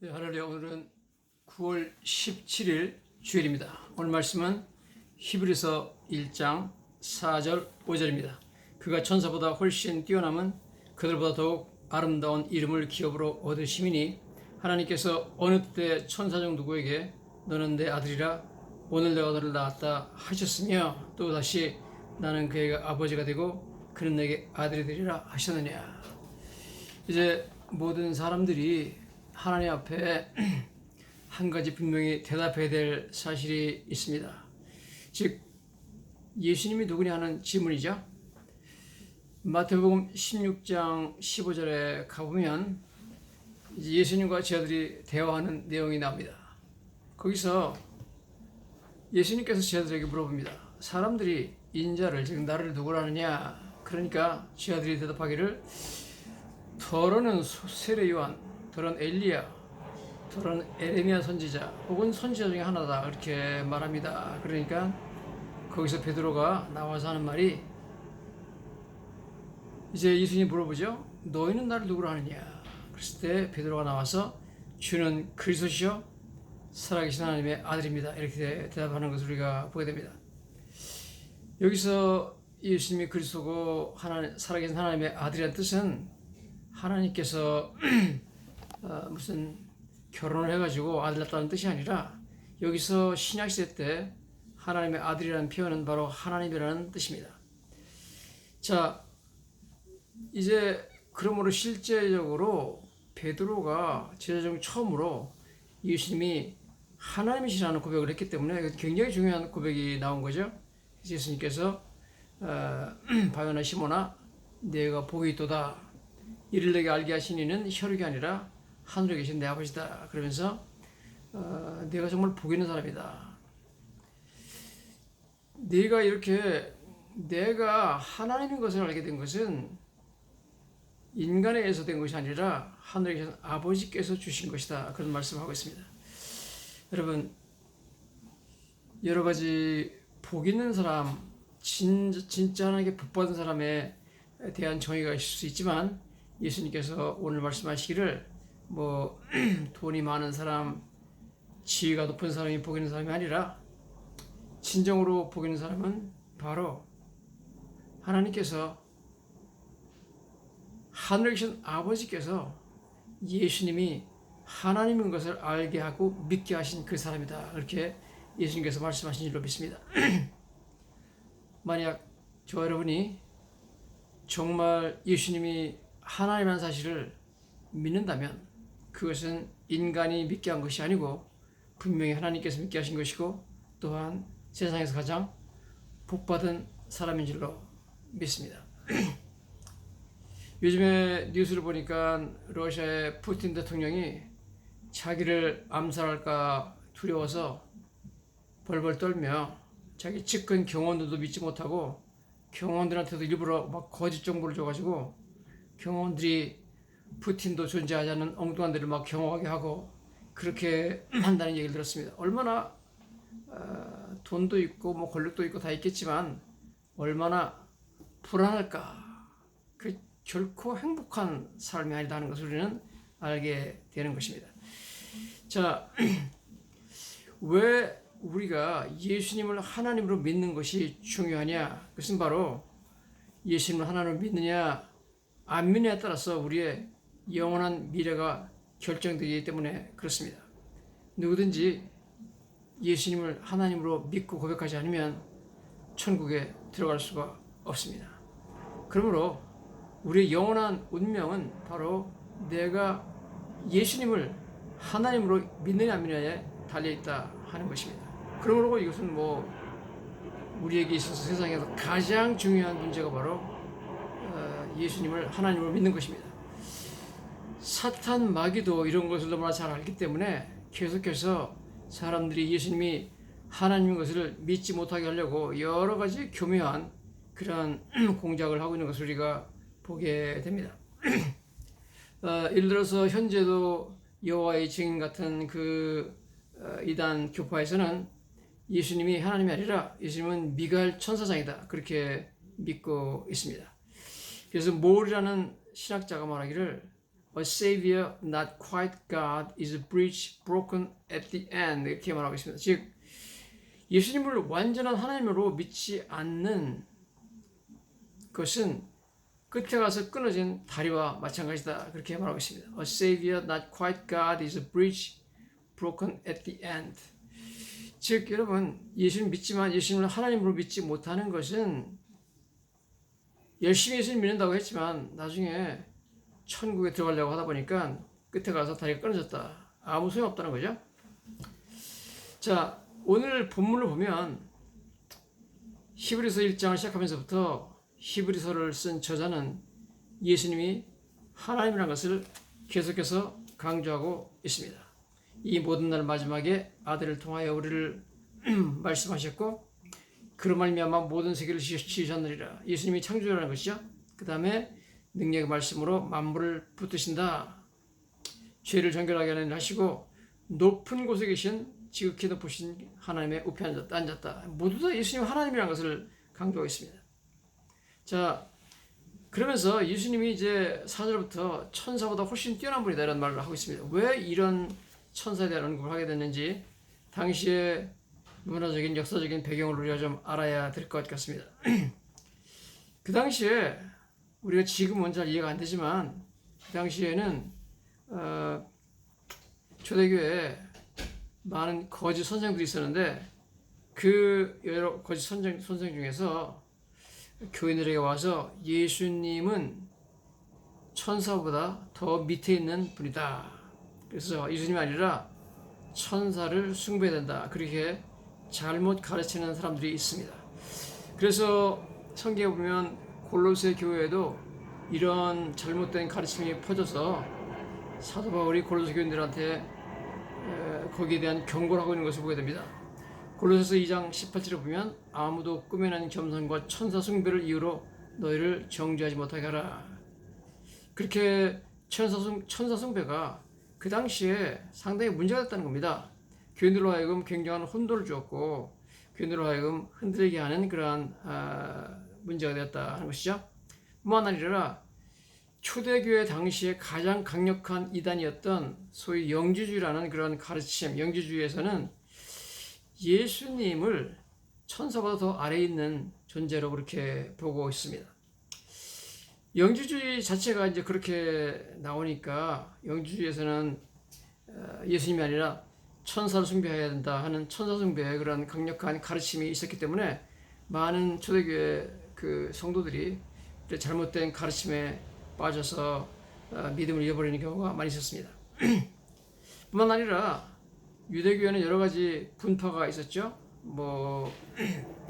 네, 할렐루야. 오늘은 9월 17일 주일입니다. 오늘 말씀은 히브리서 1장 4절 5절입니다. 그가 천사보다 훨씬 뛰어남은 그들보다 더욱 아름다운 이름을 기업으로 얻으심이니 하나님께서 어느 때 천사 중 누구에게 너는 내 아들이라 오늘 내가 너를 낳았다 하셨으며 또 다시 나는 그에게 아버지가 되고 그는 내게 아들이 되리라 하셨느냐. 이제 모든 사람들이 하나님 앞에 한 가지 분명히 대답해야 될 사실이 있습니다. 즉 예수님이 누구냐 하는 질문이죠. 마태복음 16장 15절에 가보면 이제 예수님과 제자들이 대화하는 내용이 나옵니다. 거기서 예수님께서 제자들에게 물어봅니다. 사람들이 인자를 즉 나를 누구라 하느냐. 그러니까 제자들이 대답하기를 더러는 세례 요한, 더러는 엘리야, 더러는 에레미야 선지자 혹은 선지자 중에 하나다 그렇게 말합니다. 그러니까 거기서 베드로가 나와서 하는 말이 이제 예수님이 물어보죠. 너희는 나를 누구로 하느냐. 그랬을 때 베드로가 나와서 주는 그리스도시요 살아계신 하나님의 아들입니다. 이렇게 대답하는 것을 우리가 보게 됩니다. 여기서 예수님이 그리스도고 살아계신 하나님의 아들이라는 뜻은 하나님께서 무슨 결혼을 해가지고 아들 낳았다는 뜻이 아니라 여기서 신약시대 때 하나님의 아들이라는 표현은 바로 하나님이라는 뜻입니다. 자, 이제 그러므로 실제적으로 베드로가 제자 중 처음으로 예수님이 하나님이시라는 고백을 했기 때문에 굉장히 중요한 고백이 나온 거죠. 예수님께서 바요나 시몬아 내가 복이 있도다. 이를 내게 알게 하신 이는 혈육이 아니라 하늘에 계신 내 아버지다. 그러면서 내가 정말 복 있는 사람이다. 네가 이렇게 내가 하나님인 것을 알게 된 것은 인간에 의해서 된 것이 아니라 하늘에 계신 아버지께서 주신 것이다. 그런 말씀을 하고 있습니다. 여러분 여러 가지 복 있는 사람 진짜 하나님께 복 받은 사람에 대한 정의가 있을 수 있지만 예수님께서 오늘 말씀하시기를 돈이 많은 사람, 지위가 높은 사람이 복 있는 사람이 아니라 진정으로 복 있는 사람은 바로 하나님께서 하늘에 계신 아버지께서 예수님이 하나님인 것을 알게 하고 믿게 하신 그 사람이다. 그렇게 예수님께서 말씀하신 줄로 믿습니다. 만약 저와 여러분이 정말 예수님이 하나님이라는 사실을 믿는다면 그것은 인간이 믿게 한 것이 아니고 분명히 하나님께서 믿게 하신 것이고 또한 세상에서 가장 복받은 사람인 줄로 믿습니다. 요즘에 뉴스를 보니까 러시아의 푸틴 대통령이 자기를 암살할까 두려워서 벌벌 떨며 자기 측근 경호원들도 믿지 못하고 경호원들한테도 일부러 막 거짓 정보를 줘가지고 경호원들이 푸틴도 존재하지 않는 엉뚱한 데를 막 경호하게 하고 그렇게 한다는 얘기를 들었습니다. 얼마나 돈도 있고 권력도 있고 다 있겠지만 얼마나 불안할까. 그 결코 행복한 삶이 아니라는 것을 우리는 알게 되는 것입니다. 자, 왜 우리가 예수님을 하나님으로 믿는 것이 중요하냐? 그것은 바로 예수님을 하나님으로 믿느냐 안 믿느냐에 따라서 우리의 영원한 미래가 결정되기 때문에 그렇습니다. 누구든지 예수님을 하나님으로 믿고 고백하지 않으면 천국에 들어갈 수가 없습니다. 그러므로 우리의 영원한 운명은 바로 내가 예수님을 하나님으로 믿느냐 안 믿느냐에 달려있다 하는 것입니다. 그러므로 이것은 우리에게 있어서 세상에서 가장 중요한 문제가 바로 예수님을 하나님으로 믿는 것입니다. 사탄 마귀도 이런 것을 너무나 잘 알기 때문에 계속해서 사람들이 예수님이 하나님인 것을 믿지 못하게 하려고 여러 가지 교묘한 그런 공작을 하고 있는 것을 우리가 보게 됩니다. 예를 들어서 현재도 여호와의 증인 같은 그 이단 교파에서는 예수님이 하나님이 아니라 예수님은 미가엘 천사장이다 그렇게 믿고 있습니다. 그래서 몰이라는 신학자가 말하기를 A savior not quite God is a bridge broken at the end. 이렇게 말하고 있습니다. 즉 예수님을 완전한 하나님으로 믿지 않는 것은 끝에 가서 끊어진 다리와 마찬가지다. 그렇게 말하고 있습니다. A savior not quite God is a bridge broken at the end. 즉 여러분 예수님 믿지만 예수님을 하나님으로 믿지 못하는 것은 열심히 예수님 믿는다고 했지만 나중에 천국에 들어가려고 하다 보니까 끝에 가서 다리가 끊어졌다. 아무 소용없다는 거죠. 자, 오늘 본문을 보면 히브리서 1장을 시작하면서부터 히브리서를 쓴 저자는 예수님이 하나님이라는 것을 계속해서 강조하고 있습니다. 이 모든 날 마지막에 아들을 통하여 우리를 말씀하셨고 그로 말미암아 모든 세계를 지으셨느니라. 예수님이 창조자라는 것이죠. 그 다음에 능력의 말씀으로 만물을 붙드신다. 죄를 정결하게 하시고 높은 곳에 계신 지극히 높으신 하나님의 우편에 앉았다. 모두 다 예수님 하나님이라는 것을 강조하고 있습니다. 자, 그러면서 예수님이 이제 4절부터 천사보다 훨씬 뛰어난 분이다 이런 말을 하고 있습니다. 왜 이런 천사에 대한 언급을 하게 됐는지 당시의 문화적인 역사적인 배경을 우리가 좀 알아야 될 것 같습니다. 그 당시에 우리가 지금은 잘 이해가 안 되지만 그 당시에는 초대교회에 많은 거짓 선생들이 있었는데 그 여러 거짓 선생 중에서 교인들에게 와서 예수님은 천사보다 더 밑에 있는 분이다. 그래서 예수님이 아니라 천사를 숭배해야 된다. 그렇게 잘못 가르치는 사람들이 있습니다. 그래서 성경에 보면 골로새 교회에도 이런 잘못된 가르침이 퍼져서 사도 바울이 골로새 교인들한테 거기에 대한 경고를 하고 있는 것을 보게 됩니다. 골로새서 2장 18절에 보면 아무도 꾸며낸 겸손과 천사 숭배를 이유로 너희를 정죄하지 못하게 하라. 그렇게 천사 숭배가 그 당시에 상당히 문제가 됐다는 겁니다. 교인들로 하여금 굉장한 혼돈을 주었고 교인들로 하여금 흔들리게 하는 그러한 문제가 되었다는 것이죠. 뿐만 아니라 초대교회 당시에 가장 강력한 이단이었던 소위 영지주의라는 그런 가르침, 영지주의에서는 예수님을 천사보다 더 아래에 있는 존재로 그렇게 보고 있습니다. 영지주의 자체가 이제 그렇게 나오니까 영지주의에서는 예수님이 아니라 천사를 숭배해야 된다 하는 천사 숭배의 그런 강력한 가르침이 있었기 때문에 많은 초대교회 그 성도들이 잘못된 가르침에 빠져서 믿음을 잃어버리는 경우가 많이 있었습니다. 뿐만 아니라 유대교회는 여러 가지 분파가 있었죠. 뭐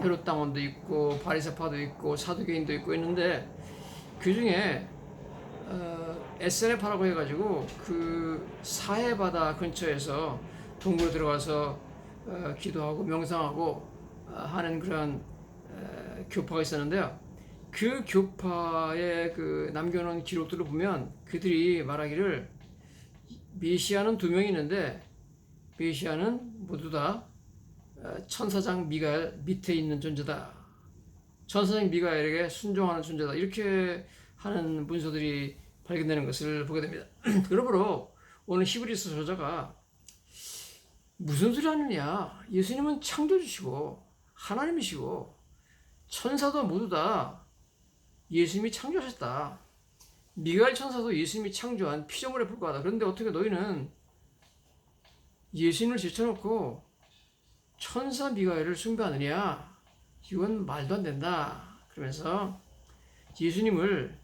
헤롯 당원도 있고 바리새파도 있고 사두개인도 있고 있는데 그 중에 에세네파라고 해가지고 그 사해바다 근처에서 동굴에 들어가서 기도하고 명상하고 하는 그런 교파가 있었는데요. 그 교파의 그 남겨놓은 기록들을 보면 그들이 말하기를 메시아는 2명이 있는데 메시아는 모두 다 천사장 미가엘 밑에 있는 존재다. 천사장 미가엘에게 순종하는 존재다. 이렇게 하는 문서들이 발견되는 것을 보게 됩니다. 그러므로 오늘 히브리서 저자가 무슨 소리 하느냐? 예수님은 창조주시고 하나님이시고 천사도 모두 다 예수님이 창조하셨다. 미가엘 천사도 예수님이 창조한 피조물에 불과하다. 그런데 어떻게 너희는 예수님을 제쳐놓고 천사 미가엘을 숭배하느냐? 이건 말도 안 된다. 그러면서 예수님을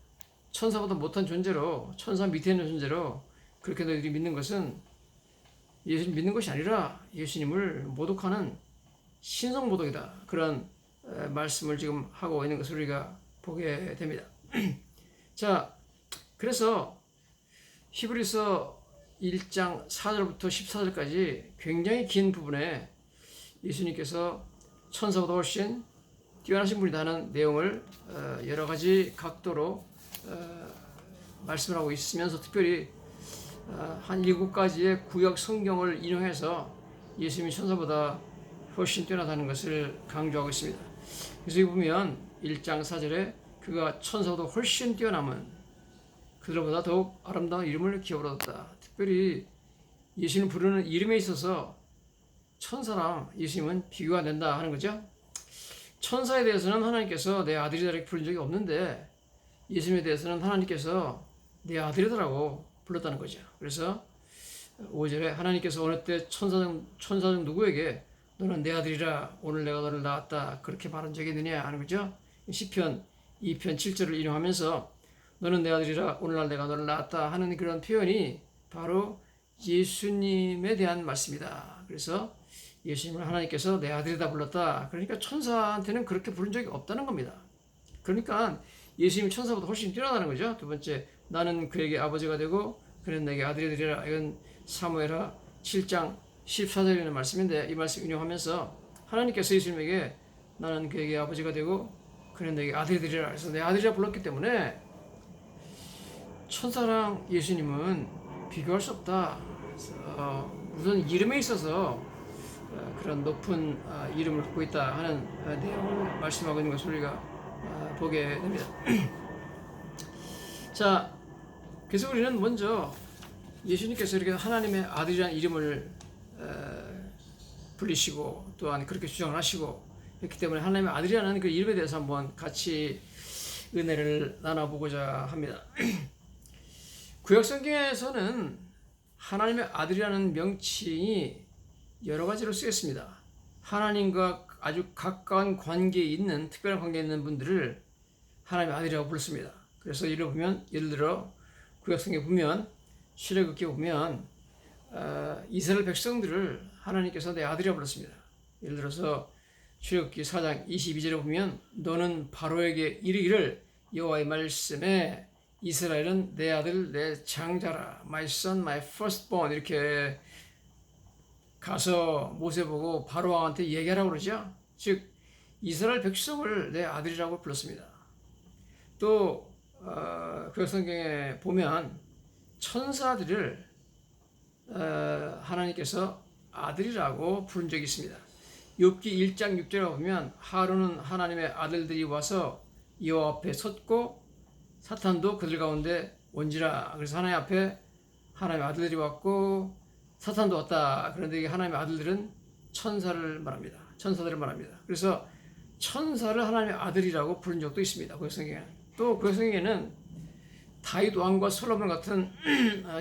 천사보다 못한 존재로, 천사 밑에 있는 존재로 그렇게 너희들이 믿는 것은 예수님 믿는 것이 아니라 예수님을 모독하는 신성모독이다. 그런 말씀을 지금 하고 있는 것을 우리가 보게 됩니다. 자, 그래서 히브리서 1장 4절부터 14절까지 굉장히 긴 부분에 예수님께서 천사보다 훨씬 뛰어나신 분이라는 내용을 여러 가지 각도로 말씀을 하고 있으면서 특별히 한 7가지의 구약 성경을 인용해서 예수님이 천사보다 훨씬 뛰어나다는 것을 강조하고 있습니다. 그래서 여기 보면 1장 4절에 그가 천사보다 훨씬 뛰어남은 그들보다 더욱 아름다운 이름을 기업으로 얻었다. 특별히 예수님 부르는 이름에 있어서 천사랑 예수님은 비교가 안 된다 하는 거죠. 천사에 대해서는 하나님께서 내 아들이다 이렇게 부른 적이 없는데 예수님에 대해서는 하나님께서 내 아들이다라고 불렀다는 거죠. 그래서 5절에 하나님께서 어느 때 천사중 누구에게 너는 내 아들이라 오늘 내가 너를 낳았다 그렇게 말한 적이 있느냐 하는 거죠. 시편 2편 7절을 인용하면서 너는 내 아들이라 오늘날 내가 너를 낳았다 하는 그런 표현이 바로 예수님에 대한 말씀이다. 그래서 예수님을 하나님께서 내 아들이다 불렀다. 그러니까 천사한테는 그렇게 부른 적이 없다는 겁니다. 그러니까 예수님이 천사보다 훨씬 뛰어나다는 거죠. 두 번째, 나는 그에게 아버지가 되고 그는 내게 아들이 되리라. 이건 사무엘하 7장 14절에 있는 말씀인데 이 말씀 인용하면서 하나님께서 예수님에게 나는 그에게 아버지가 되고 그는 내게 아들이 되리라. 그래서 내 아들이라 불렀기 때문에 천사랑 예수님은 비교할 수 없다. 우선 이름에 있어서 그런 높은 이름을 갖고 있다 하는 내용을 말씀하고 있는 것을 우리가 보게 됩니다. 자, 그래서 우리는 먼저 예수님께서 이렇게 하나님의 아들이라는 이름을 불리시고 또한 그렇게 주장을 하시고 그렇기 때문에 하나님의 아들이라는 그 이름에 대해서 한번 같이 은혜를 나눠보고자 합니다. 구약성경에서는 하나님의 아들이라는 명칭이 여러 가지로 쓰였습니다. 하나님과 아주 가까운 관계에 있는 특별한 관계에 있는 분들을 하나님의 아들이라고 부르습니다. 그래서 예를 들어 구약성경에 보면 출애굽기에 보면 이스라엘 백성들을 하나님께서 내 아들이라고 불렀습니다. 예를 들어서 출애굽기 4장 22절에 보면 너는 바로에게 이르기를 여호와의 말씀에 이스라엘은 내 아들 내 장자라 my son my firstborn 이렇게 가서 모세 보고 바로 왕한테 얘기하라고 그러죠. 즉 이스라엘 백성을 내 아들이라고 불렀습니다. 또 그 성경에 보면 천사들을 하나님께서 아들이라고 부른 적이 있습니다. 욥기 1장 6절에 보면 하루는 하나님의 아들들이 와서 여호와 앞에 섰고 사탄도 그들 가운데 온지라. 그래서 하나님 앞에 하나님의 아들들이 왔고 사탄도 왔다. 그런데 하나님의 아들들은 천사들을 말합니다. 그래서 천사를 하나님의 아들이라고 부른 적도 있습니다. 또 그 성경에는 다윗 왕과 솔로몬 같은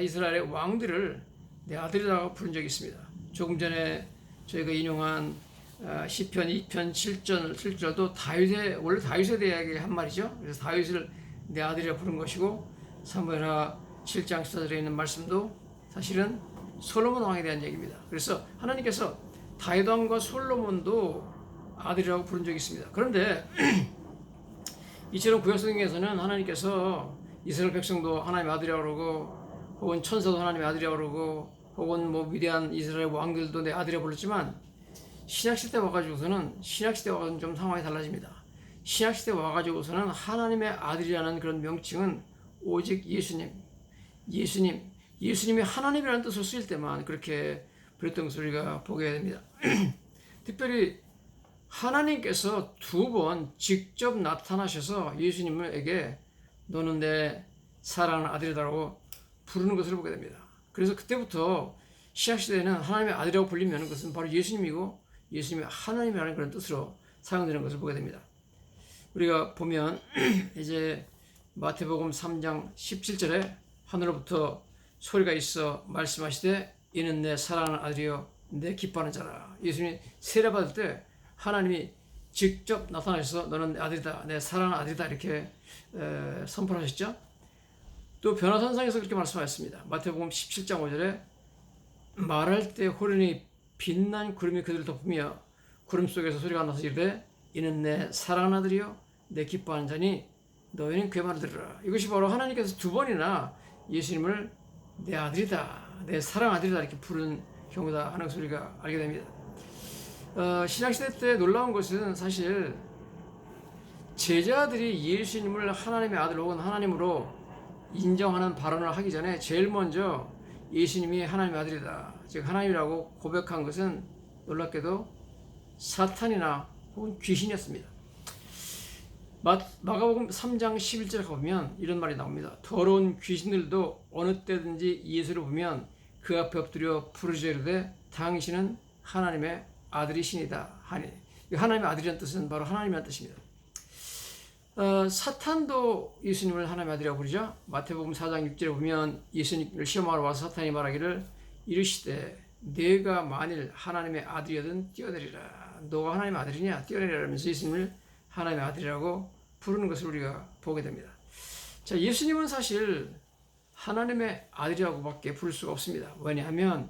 이스라엘의 왕들을 내 아들이라고 부른 적이 있습니다. 조금 전에 저희가 인용한 시편 2편 7절도 원래 다윗에 대하여 한 말이죠. 그래서 다윗을 내 아들이라 부른 것이고 사무엘하 7장 14절에 있는 말씀도 사실은 솔로몬 왕에 대한 얘기입니다. 그래서 하나님께서 다윗 왕과 솔로몬도 아들이라고 부른 적이 있습니다. 그런데 이처럼 구약성경에서는 하나님께서 이스라엘 백성도 하나님의 아들이라고 그러고 혹은 천사도 하나님의 아들이라고 그러고 혹은 뭐 위대한 이스라엘 왕들도 내 아들이라고 불렀지만 신약시대 와가지고서는 좀 상황이 달라집니다. 신약시대 와가지고서는 하나님의 아들이라는 그런 명칭은 오직 예수님이 하나님이라는 뜻으로 쓰일 때만 그렇게 그랬던 것을 우리가 보게 됩니다. 특별히 하나님께서 2번 직접 나타나셔서 예수님에게 너는 내 사랑하는 아들이다라고 부르는 것을 보게 됩니다. 그래서 그때부터 신약시대에는 하나님의 아들이라고 불리면 그것은 바로 예수님이고 예수님이 하나님이라는 그런 뜻으로 사용되는 것을 보게 됩니다. 우리가 보면 이제 마태복음 3장 17절에 하늘로부터 소리가 있어 말씀하시되 이는 내 사랑하는 아들이요 내 기뻐하는 자라. 예수님이 세례받을 때 하나님이 직접 나타나셔서 너는 내 아들이다 내 사랑하는 아들이다 이렇게 선포하셨죠. 또 변화산상에서 그렇게 말씀하셨습니다. 마태복음 17장 5절에 말할 때 호련히 빛난 구름이 그들을 덮으며 구름 속에서 소리가 나서 이르되 이는 내 사랑하는 아들이요 내 기뻐하는 자니 너희는 그의 말을 들으라. 이것이 바로 하나님께서 2번이나 예수님을 내 아들이다 내 사랑하는 아들이다 이렇게 부른 경우다 하는 것을 우리가 알게 됩니다. 신약시대 때 놀라운 것은 사실 제자들이 예수님을 하나님의 아들 혹은 하나님으로 인정하는 발언을 하기 전에 제일 먼저 예수님이 하나님의 아들이다 즉 하나님이라고 고백한 것은 놀랍게도 사탄이나 혹은 귀신이었습니다. 마가복음 3장 11절에 가보면 이런 말이 나옵니다. 더러운 귀신들도 어느 때든지 예수를 보면 그 앞에 엎드려 부르짖어 이르되 당신은 하나님의 아들이시니다 하니. 하나님의 아들이라는 뜻은 바로 하나님이라는 뜻입니다. 사탄도 예수님을 하나님의 아들이라고 부르죠. 마태복음 4장 6절에 보면 예수님을 시험하러 와서 사탄이 말하기를 이르시되 내가 만일 하나님의 아들이거든 뛰어내리라. 너가 하나님의 아들이냐 뛰어내리라 하면서 예수님을 하나님의 아들이라고 부르는 것을 우리가 보게 됩니다. 자, 예수님은 사실 하나님의 아들이라고밖에 부를 수가 없습니다. 왜냐하면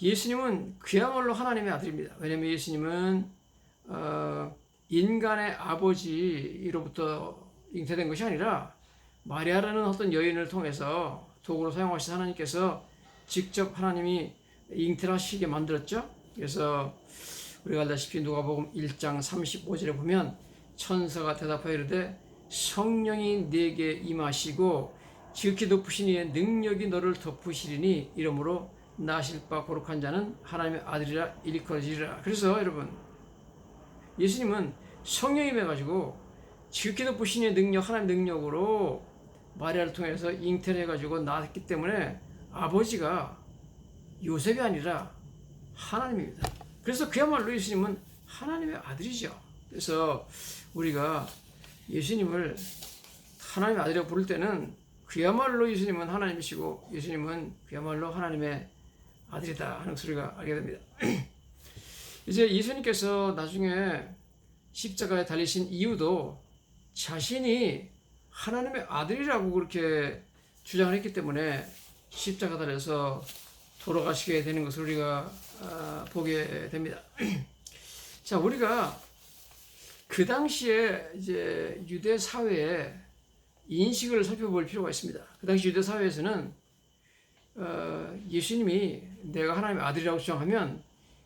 예수님은 그야말로 하나님의 아들입니다. 왜냐하면 예수님은 인간의 아버지로부터 잉태된 것이 아니라 마리아라는 어떤 여인을 통해서 도구로 사용하신 하나님께서 직접 하나님이 잉태하시게 만들었죠. 그래서 우리가 알다시피 누가복음 1장 35절에 보면 천사가 대답하여 이르되 성령이 네게 임하시고 지극히 높으신 이의 능력이 너를 덮으시리니 이러므로 나실 바 거룩한 자는 하나님의 아들이라 일컬어지리라. 그래서 여러분 예수님은 성령이 임해가지고 지극히 높으신 이의 능력, 하나님 능력으로 마리아를 통해서 잉태를 해가지고 낳았기 때문에 아버지가 요셉이 아니라 하나님입니다. 그래서 그야말로 예수님은 하나님의 아들이죠. 그래서 우리가 예수님을 하나님의 아들이라고 부를 때는 그야말로 예수님은 하나님이시고 예수님은 그야말로 하나님의 아들이다 하는 소리가 알게 됩니다. 이제 예수님께서 나중에 십자가에 달리신 이유도 자신이 하나님의 아들이라고 그렇게 주장을 했기 때문에 십자가 달려서 돌아가시게 되는 것을 우리가 보게 됩니다. 자, 우리가 그 당시에 이제 유대 사회의 인식을 살펴볼 필요가 있습니다. 그 당시 유대 사회에서는 예수님이 내가 하나님의 아들이라고 주장하면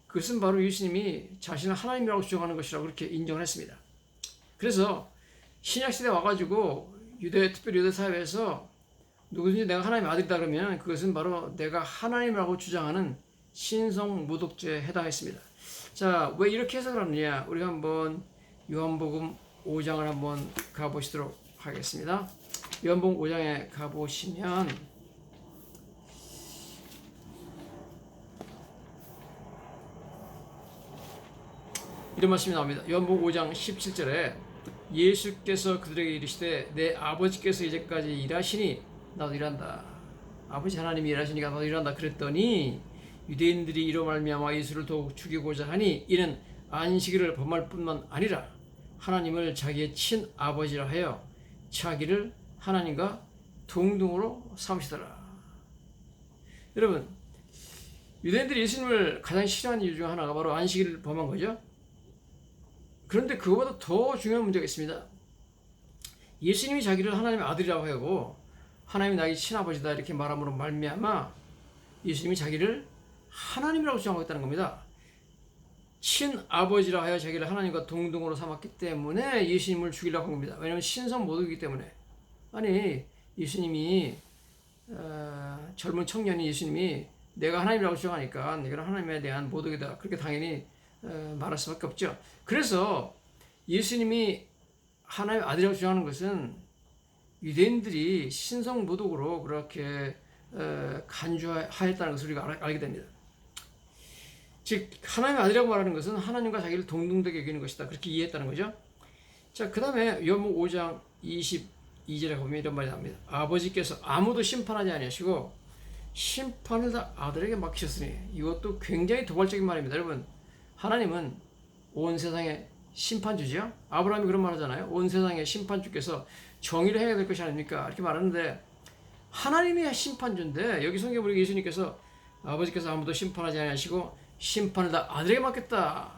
그것은 바로 예수님이 자신을 하나님이라고 주장하는 것이라고 그렇게 인정을 했습니다. 그래서 신약시대에 와가지고 특별히 유대 사회에서 누구든지 내가 하나님의 아들이다 그러면 그것은 바로 내가 하나님이라고 주장하는 신성 모독죄에 해당했습니다. 자, 왜 이렇게 해석을 하느냐? 우리가 한번 요한복음 5장을 한번 가보시도록 하겠습니다. 요한복음 5장에 가보시면 이런 말씀이 나옵니다. 요한복음 5장 17절에 예수께서 그들에게 이르시되 내 아버지께서 이제까지 일하시니 나도 일한다. 아버지 하나님이 일하시니까 나도 일한다 그랬더니 유대인들이 이로 말미암아 예수를 더욱 죽이고자 하니 이는 안식일을 범할 뿐만 아니라 하나님을 자기의 친아버지라 하여 자기를 하나님과 동등으로 삼으시더라. 여러분, 유대인들이 예수님을 가장 싫어하는 이유 중 하나가 바로 안식일을 범한 거죠. 그런데 그거보다 더 중요한 문제가 있습니다. 예수님이 자기를 하나님의 아들이라고 하고 하나님이 나의 친아버지다 이렇게 말함으로 말미암아 예수님이 자기를 하나님이라고 주장하고 있다는 겁니다. 친아버지라 하여 자기를 하나님과 동등으로 삼았기 때문에 예수님을 죽이려고 한 겁니다. 왜냐하면 신성 모독이기 때문에. 아니 예수님이 젊은 청년이 예수님이 내가 하나님이라고 주장하니까 이건 하나님에 대한 모독이다 그렇게 당연히 말할 수밖에 없죠. 그래서 예수님이 하나님의 아들이라고 주장하는 것은 유대인들이 신성 모독으로 그렇게 간주하였다는 것을 우리가 알게 됩니다. 즉 하나님의 아들이라고 말하는 것은 하나님과 자기를 동등되게 여기는 것이다 그렇게 이해했다는 거죠. 자, 그 다음에 요한복음 5장 22절에 보면 이런 말이 나옵니다. 아버지께서 아무도 심판하지 아니하시고 심판을 다 아들에게 맡기셨으니. 이것도 굉장히 도발적인 말입니다. 여러분, 하나님은 온 세상의 심판주죠. 아브라함이 그런 말 하잖아요. 온 세상의 심판주께서 정의를 해야 될 것이 아닙니까? 이렇게 말하는데 하나님이 심판주인데 여기 성경에 보니까 예수님께서 아버지께서 아무도 심판하지 아니하시고 심판을 다 아들에게 맡겼다.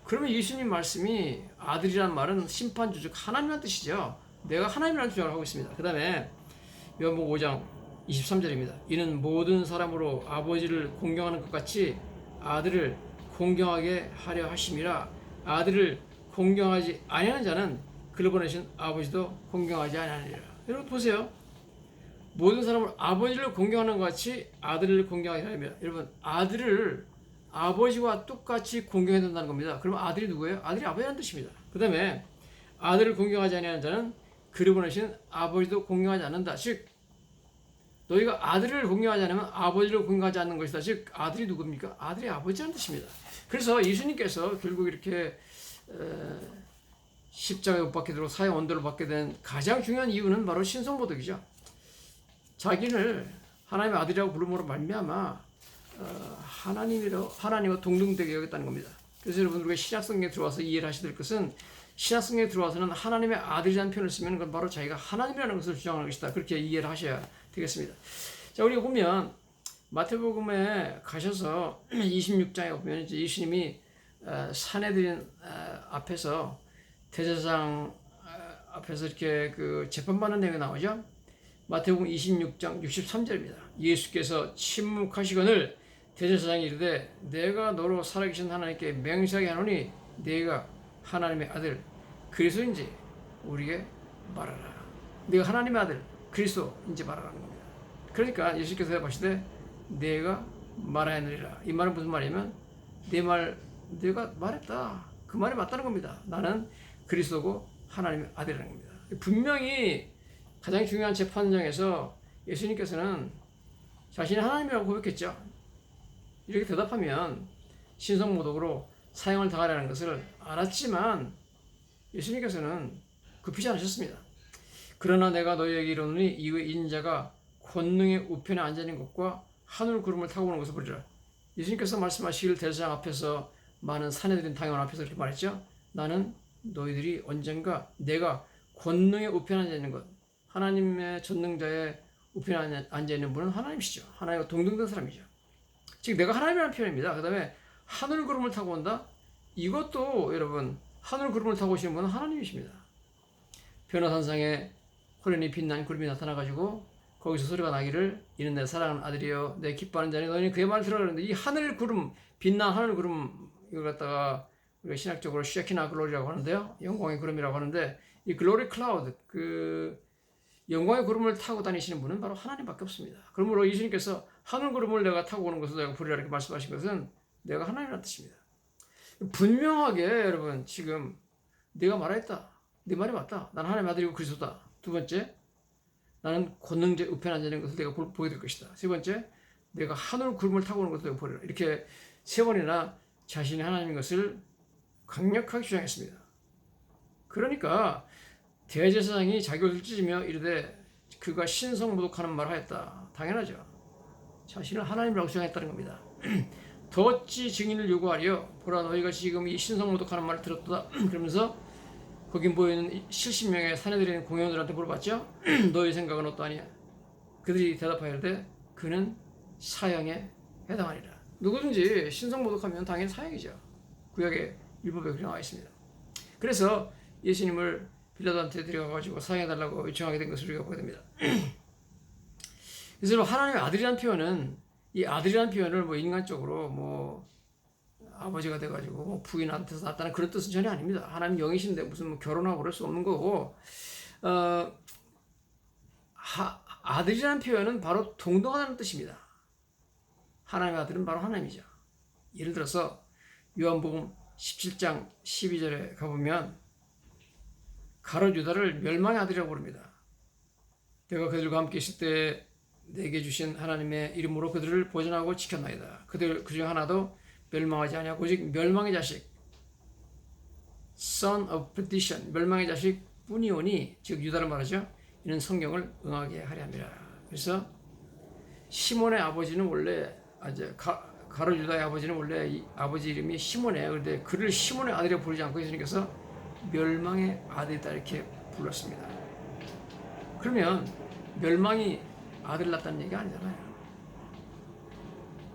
그러면 예수님 말씀이 아들이란 말은 심판주 즉 하나님이라는 뜻이죠. 내가 하나님이라는 주장을 하고 있습니다. 그 다음에 요한복음 5장 23절입니다. 이는 모든 사람으로 아버지를 공경하는 것 같이 아들을 공경하게 하려 하심이라. 아들을 공경하지 아니하는 자는 그를 보내신 아버지도 공경하지 아니하리라. 여러분 보세요. 모든 사람을 아버지를 공경하는 것 같이 아들을 공경하게 하려면, 여러분 아들을 아버지와 똑같이 공경해야 된다는 겁니다. 그럼 아들이 누구예요? 아들이 아버지라는 뜻입니다. 그 다음에 아들을 공경하지 아니하는 자는 그를 보내신 아버지도 공경하지 않는다. 즉 너희가 아들을 공경하지 않으면 아버지를 공경하지 않는 것이다. 즉 아들이 누굽니까? 아들이 아버지라는 뜻입니다. 그래서 예수님께서 결국 이렇게 십자가에 못 박게 되고 사형 언도를 받게 된 가장 중요한 이유는 바로 신성모독이죠. 자기를 하나님의 아들이라고 부름으로 말미암아 하나님과 동등되게 여겼다는 겁니다. 그래서 여러분 우리가 신약성경에 들어와서 이해를 하셔야 될 것은 신약성경에 들어와서는 하나님의 아들이라는 표현을 쓰면 그건 바로 자기가 하나님이라는 것을 주장하는 것이다. 그렇게 이해를 하셔야 되겠습니다. 자, 우리가 보면 마태복음에 가셔서 26장에 보면 이제 예수님이 산헤드린 앞에서 대제사장 앞에서 이렇게 그 재판받는 내용이 나오죠. 마태복음 26장 63절입니다. 예수께서 침묵하시거늘 대제사장이 이르되 내가 너로 살아계신 하나님께 맹세하게 하노니 네가 하나님의 아들 그리스도인지 우리에게 말하라. 네가 하나님의 아들 그리스도인지 말하라는 겁니다. 그러니까 예수께서 대답하시되 내가 말하느니라. 이 말은 무슨 말이냐면 내가 말했다. 그 말이 맞다는 겁니다. 나는 그리스도고 하나님의 아들이라는 겁니다. 분명히 가장 중요한 재판장에서 예수님께서는 자신이 하나님이라고 고백했죠. 이렇게 대답하면 신성모독으로 사형을 당하려는 것을 알았지만 예수님께서는 급히지 않으셨습니다. 그러나 내가 너희에게 이르노니 이후에 인자가 권능의 우편에 앉아 있는 것과 하늘 구름을 타고 오는 것을 보리라. 예수님께서 말씀하시기를 대제사장 앞에서 많은 산헤드린 당원 앞에서 이렇게 말했죠. 나는 너희들이 언젠가 내가 권능의 우편에 앉아 있는 것, 하나님의 전능자의 우편에 앉아 있는 분은 하나님이시죠. 하나님과 동등된 사람이죠. 즉 내가 하나님이라는 표현입니다. 그 다음에 하늘 구름을 타고 온다. 이것도 여러분 하늘 구름을 타고 오시는 분은 하나님이십니다. 변화산상에 호련히 빛난 구름이 나타나가지고 거기서 소리가 나기를 이는 내 사랑하는 아들이여 내 기뻐하는 자니 너희는 그의 말을 들으라 그러는데 이 하늘 구름 빛난 하늘 구름 이걸 갖다가 우리가 신학적으로 쉐키나 글로리라고 하는데요. 영광의 구름이라고 하는데 이 글로리 클라우드 그 영광의 구름을 타고 다니시는 분은 바로 하나님밖에 없습니다. 그러므로 예수님께서 하늘 구름을 내가 타고 오는 것을 내가 보리라 이렇게 말씀하신 것은 내가 하나님이라는 뜻입니다. 분명하게 여러분 지금 내가 말했다. 네 말이 맞다. 나는 하나님의 아들이고 그리스도다. 두 번째, 나는 권능제 우편에 앉아 있는 것을 내가 보게 될 것이다. 세 번째, 내가 하늘 구름을 타고 오는 것을 내가 보리라. 이렇게 세 번이나 자신이 하나님인 것을 강력하게 주장했습니다. 그러니까 대제사장이 자기 옷을 찢으며 이르되 그가 신성모독하는 말을 하였다. 당연하죠. 자신을 하나님이라고 주장했다는 겁니다. 더 어찌 증인을 요구하려 보라 너희가 지금 이 신성모독하는 말을 들었다. 그러면서 거기 모여있는 70명의 산헤드린 공회원들한테 물어봤죠. 너희 생각은 어떠하냐? 그들이 대답하였되 그는 사형에 해당하리라. 누구든지 신성모독하면 당연히 사형이죠. 구약의 율법에 그렇게 나와 있습니다. 그래서 예수님을 빌라도한테 데려가가지고 사형해달라고 요청하게 된 것을 우리가 보게 됩니다. 그래서 하나님의 아들이라는 표현은 이 아들이라는 표현을 뭐 인간적으로 뭐 아버지가 돼가지고 뭐 부인한테서 낳았다는 그런 뜻은 전혀 아닙니다. 하나님 영이신데 무슨 뭐 결혼하고 그럴 수 없는 거고 아들이라는 표현은 바로 동등하다는 뜻입니다. 하나님의 아들은 바로 하나님이죠. 예를 들어서 요한복음 17장 12절에 가보면 가롯 유다를 멸망의 아들이라고 부릅니다. 내가 그들과 함께 있을 때 내게 주신 하나님의 이름으로 그들을 보존하고 지켰나이다. 그들 그중 하나도 멸망하지 아니하고 오직 멸망의 자식 son of perdition 멸망의 자식 뿐이오니 즉 유다를 말하죠. 이는 성경을 응하게 하려 함이라. 그래서 시몬의 아버지는 원래 가롯 유다의 아버지는 원래 이 아버지 이름이 시몬이에요. 그런데 그를 시몬의 아들이라고 부르지 않고 예수님께서 멸망의 아들이다 이렇게 불렀습니다. 그러면 멸망이 아들을 낳았다는 얘기가 아니잖아요.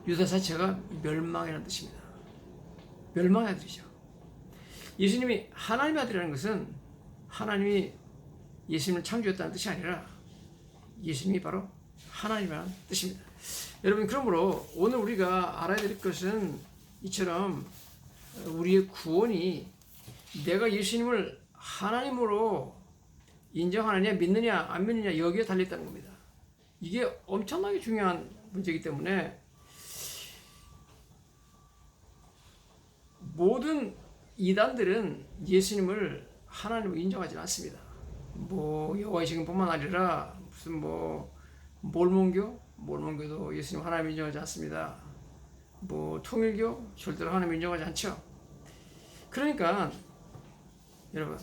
유다 자체가 멸망이라는 뜻입니다. 멸망의 아들이죠. 예수님이 하나님의 아들이라는 것은 하나님이 예수님을 창조했다는 뜻이 아니라 예수님이 바로 하나님이라는 뜻입니다. 여러분 그러므로 오늘 우리가 알아야 될 것은 이처럼 우리의 구원이 내가 예수님을 하나님으로 인정하느냐 믿느냐 안 믿느냐 여기에 달려있다는 겁니다. 이게 엄청나게 중요한 문제이기 때문에 모든 이단들은 예수님을 하나님을 인정하지 않습니다. 뭐 여호와의 증인뿐만 아니라 무슨 뭐 몰몬교도 예수님 하나님 인정하지 않습니다. 뭐 통일교 절대로 하나님 인정하지 않죠. 그러니까 여러분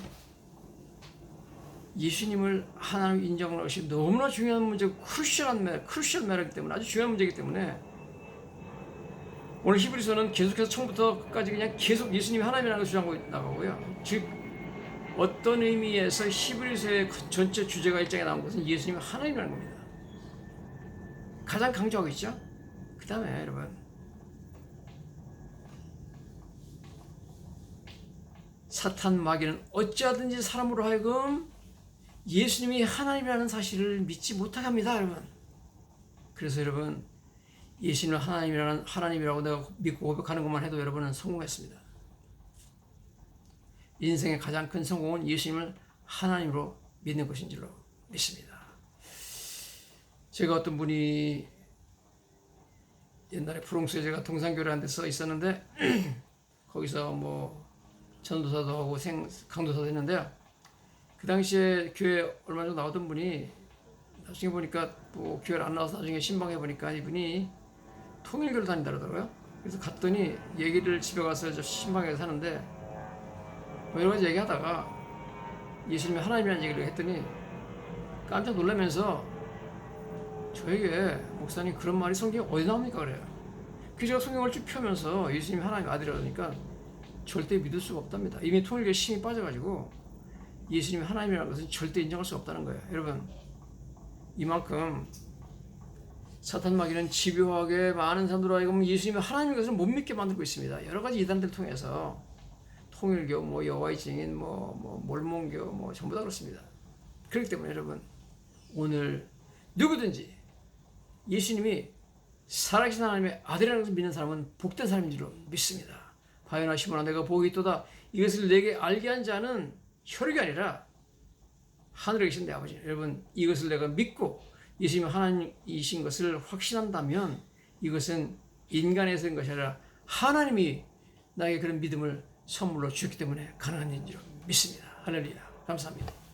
예수님을 하나님 인정하는 것이 너무나 중요한 문제고 크루셜 매너이기 때문에 아주 중요한 문제이기 때문에 오늘 히브리서는 계속해서 처음부터 끝까지 그냥 계속 예수님이 하나님이라는 것을 주장하고 나가고요. 즉 어떤 의미에서 히브리서의 전체 주제가 1장에 나온 것은 예수님이 하나님이라는 겁니다. 가장 강조하고 있죠. 그 다음에 여러분 사탄 마귀는 어찌하든지 사람으로 하여금 예수님이 하나님이라는 사실을 믿지 못하게 합니다. 여러분 그래서 여러분 예수님을 하나님이라고 내가 믿고 고백하는 것만 해도 여러분은 성공했습니다. 인생의 가장 큰 성공은 예수님을 하나님으로 믿는 것인 줄로 믿습니다. 제가 어떤 분이 옛날에 프랑스에 제가 동산교회라는 데서 있었는데 거기서 뭐 전도사도 하고 강도사도 했는데요. 그 당시에 교회 얼마 전에 나오던 분이 나중에 보니까 뭐 교회를 안 나와서 나중에 신방해 보니까 이분이 통일교를 다닌다더라고요. 그래서 갔더니 얘기를 집에 가서 저 신방에서 하는데 뭐 여러 가지 얘기하다가 예수님이 하나님이라는 얘기를 했더니 깜짝 놀라면서 저에게 목사님 그런 말이 성경에 어디 나옵니까 그래요. 그 제가 성경을 쭉 펴면서 예수님이 하나님 아들이라니까 절대 믿을 수가 없답니다. 이미 통일교에 힘이 빠져가지고 예수님이 하나님이라는 것은 절대 인정할 수 없다는 거예요. 여러분 이만큼 사탄 마귀는 집요하게 많은 사람들로 하여금 예수님이 하나님인 것을 못 믿게 만들고 있습니다. 여러 가지 이단들을 통해서 통일교, 뭐 여호와의 증인, 뭐 몰몬교, 뭐 전부 다 그렇습니다. 그렇기 때문에 여러분 오늘 누구든지 예수님이 살아계신 하나님의 아들이라는 것을 믿는 사람은 복된 사람인 줄로 믿습니다. 바요나 시몬아 내가 복이 있도다 이것을 내게 알게 한 자는 혈육이 아니라 하늘에 계신 내 아버지. 여러분 이것을 내가 믿고 예수님이 하나님이신 것을 확신한다면 이것은 인간에서 된 것이 아니라 하나님이 나에게 그런 믿음을 선물로 주셨기 때문에 가능한 일인 줄 믿습니다. 할렐루야. 감사합니다.